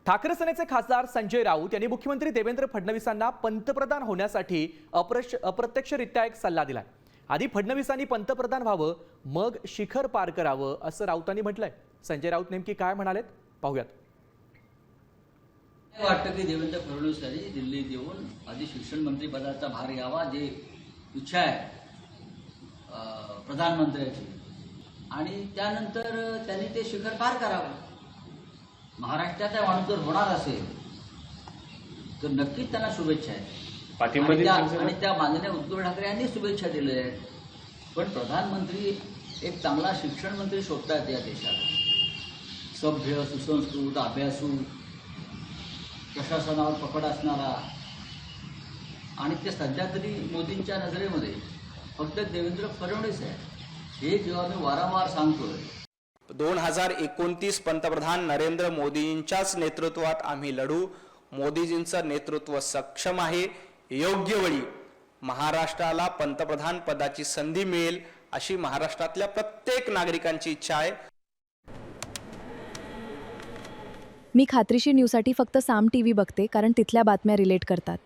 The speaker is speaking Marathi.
ठाकरे सेनेचे खासदार संजय राऊत यांनी मुख्यमंत्री देवेंद्र फडणवीसांना पंतप्रधान होण्यासाठी अप्रत्यक्षरित्या एक सल्ला दिलाय। आधी फडणवीसांनी पंतप्रधान व्हावं, मग शिखर पार करावं असं राऊतांनी म्हटलंय। संजय राऊत नेमकी काय म्हणालेत पाहूयात। वाटतं की देवेंद्र फडणवीस यांनी दिल्लीत येऊन आधी शिक्षण मंत्री पदाचा भार घ्यावा, जे इच्छा आहे प्रधानमंत्र्याची, आणि त्यानंतर त्यांनी ते शिखर पार करावं। महाराष्ट्राचा माणूस जर होणार असेल तर नक्कीच त्यांना शुभेच्छा आहेत आणि त्या माननीय उद्धव ठाकरे यांनी शुभेच्छा दिलेल्या आहेत। पण प्रधानमंत्री एक चांगला शिक्षण मंत्री शोधतात या देशात, सभ्य, सुसंस्कृत, अभ्यासू, प्रशासनावर पकड असणारा, आणि ते सध्या तरी मोदींच्या नजरेमध्ये फक्त देवेंद्र फडणवीस आहे। हे जेव्हा मी वारंवार सांगतोय, 2029 पंतप्रधान नरेंद्र मोदींच्याच नेतृत्वात आम्ही लढू। मोदीजींचं नेतृत्व सक्षम आहे। योग्य वेळी महाराष्ट्राला पंतप्रधान पदाची संधी मिळेल अशी महाराष्ट्रातल्या प्रत्येक नागरिकांची इच्छा आहे। मी खात्रीशीर न्यूजसाठी फक्त साम टीव्ही बघते, कारण तिथल्या बातम्या रिलेट करतात।